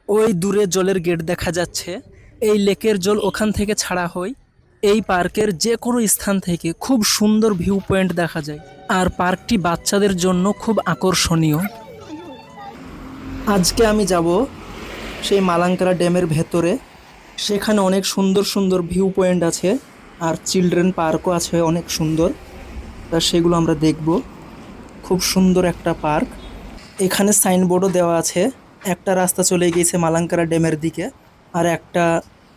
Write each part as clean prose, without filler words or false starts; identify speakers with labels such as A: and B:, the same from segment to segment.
A: ওই দূরে জলের গেট দেখা যাচ্ছে। এই লেকের জল ওখান থেকে ছাড়া হয়। এই পার্কের যে কোনো স্থান থেকে খুব সুন্দর ভিউ পয়েন্ট দেখা যায়। আর পার্কটি বাচ্চাদের জন্য খুব আকর্ষণীয়। আজকে আমি যাব সেই মালাঙ্কারা ড্যামের ভেতরে। সেখানে অনেক সুন্দর সুন্দর ভিউ পয়েন্ট আছে, আর চিলড্রেন পার্কও আছে অনেক সুন্দর। তা সেগুলো আমরা দেখব। খুব সুন্দর একটা পার্ক। এখানে সাইনবোর্ডও দেওয়া আছে। একটা রাস্তা চলে গিয়েছে মালাঙ্কারা ড্যামের দিকে, আর একটা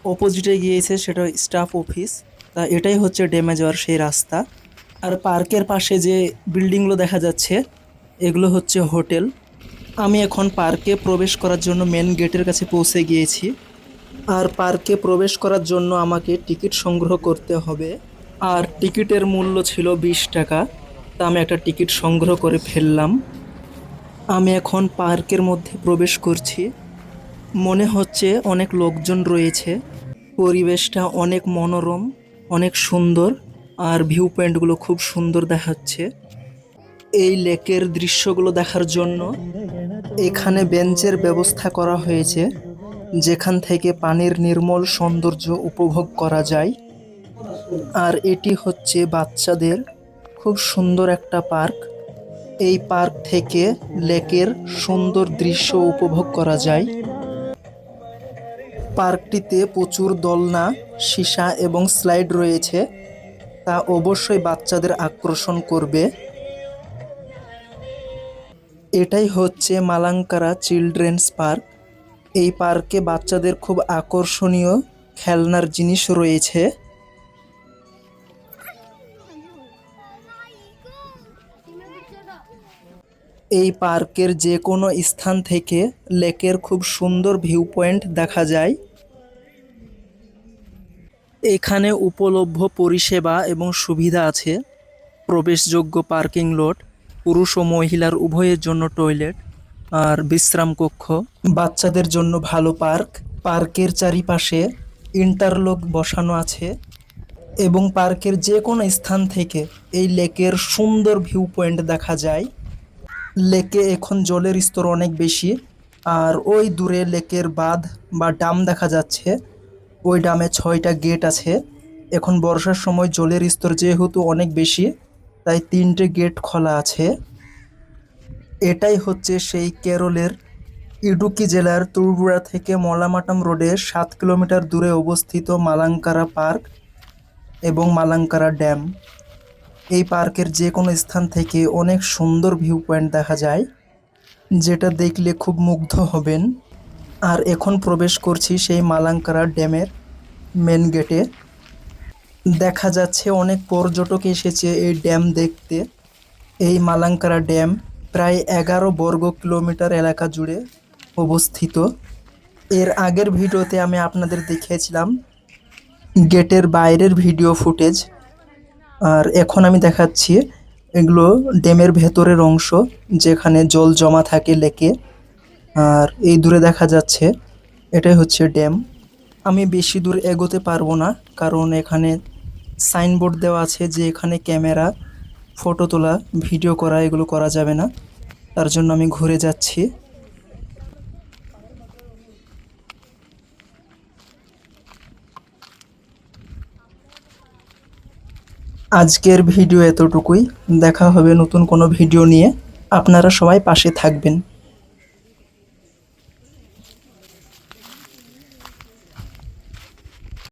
A: অপোজিটে গিয়েছে, সেটা স্টাফ অফিস। তা এটাই হচ্ছে ড্যামে যাওয়ার সেই রাস্তা। আর পার্কের পাশে যে বিল্ডিংগুলো দেখা যাচ্ছে, এগুলো হচ্ছে হোটেল। আমি এখন পার্কে প্রবেশ করার জন্য মেন গেটের কাছে পৌঁছে গিয়েছি। আর পার্কে প্রবেশ করার জন্য আমাকে টিকিট সংগ্রহ করতে হবে। আর টিকিটের মূল্য ছিল 20 টাকা। তা আমি একটা টিকিট সংগ্রহ করে ফেললাম। আমি এখন পার্কের মধ্যে প্রবেশ করছি। মনে হচ্ছে অনেক লোকজন রয়েছে। পরিবেশটা অনেক মনোরম, অনেক সুন্দর, আর ভিউ পয়েন্টগুলো খুব সুন্দর দেখাচ্ছে। এই লেকের দৃশ্যগুলো দেখার জন্য এখানে বেঞ্চের ব্যবস্থা করা হয়েছে, যেখান থেকে পানির নির্মল সৌন্দর্য উপভোগ করা যায়। আর এটি হচ্ছে বাচ্চাদের খুব সুন্দর একটা পার্ক। এই পার্ক থেকে লেকের সুন্দর দৃশ্য উপভোগ করা যায়। পার্কটিতে প্রচুর দোলনা, সীসা এবং স্লাইড রয়েছে। তা অবশ্যই বাচ্চাদের আকর্ষণ করবে। এটাই হচ্ছে মালাঙ্কারা চিলড্রেন্স পার্ক। এই পার্কে বাচ্চাদের খুব আকর্ষণীয় খেলনার জিনিস রয়েছে। এই পার্কের যে কোনো স্থান থেকে লেকের খুব সুন্দর ভিউ পয়েন্ট দেখা যায়। এখানে উপলব্ধ পরিষেবা এবং সুবিধা আছে। প্রবেশযোগ্য পার্কিং লট, পুরুষ ও মহিলার উভয়ের জন্য টয়লেট, আর বিশ্রাম কক্ষ। বাচ্চাদের জন্য ভালো পার্ক। পার্কের চারিপাশে ইন্টারলক বসানো আছে, এবং পার্কের যে কোনো স্থান থেকে এই লেকের সুন্দর ভিউ পয়েন্ট দেখা যায়। লেকে এখন জলের স্তর অনেক বেশি, আর ওই দূরে লেকের বাঁধ বা ডাম দেখা যাচ্ছে। ওই ডামে 6টা গেট আছে। এখন বর্ষার সময় জলের স্তর যেহেতু অনেক বেশি, তাই 3টে গেট খোলা আছে। এটাই হচ্ছে সেই কেরলের ইডুক্কি জেলার তুরবুড়া থেকে মলামাটাম রোডে 7 কিলোমিটার দূরে অবস্থিত মালাঙ্কারা পার্ক এবং মালাঙ্কারা ড্যাম। এই পার্কের যে কোনো স্থান থেকে অনেক সুন্দর ভিউ পয়েন্ট দেখা যায়, যেটা দেখলে খুব মুগ্ধ হবেন। আর এখন প্রবেশ করছি সেই মালাঙ্কারা ড্যামের মেন গেটে। দেখা যাচ্ছে অনেক পর্যটক এসেছে এই ড্যাম দেখতে। এই মালাঙ্কারা ড্যাম প্রায় 11 বর্গ কিলোমিটার এলাকা জুড়ে অবস্থিত। এর আগের ভিডিওতে আমি আপনাদের দেখিয়েছিলাম গেটের বাইরের ভিডিও ফুটেজ, আর এখন আমি দেখাচ্ছি এগুলো ড্যামের ভেতরের অংশ, যেখানে জল জমা থাকে লেকে। আর এই দূরে দেখা যাচ্ছে এটাই হচ্ছে ড্যাম। আমি বেশি দূর এগোতে পারবো না, কারণ এখানে সাইনবোর্ড দেওয়া আছে যে এখানে ক্যামেরা, ফটো তোলা, ভিডিও করা এগুলো করা যাবে না। তার জন্য আমি ঘুরে যাচ্ছি। আজকের ভিডিও এতটুকুই। দেখা হবে নতুন কোনো ভিডিও নিয়ে। আপনারা সবাই পাশে থাকবেন।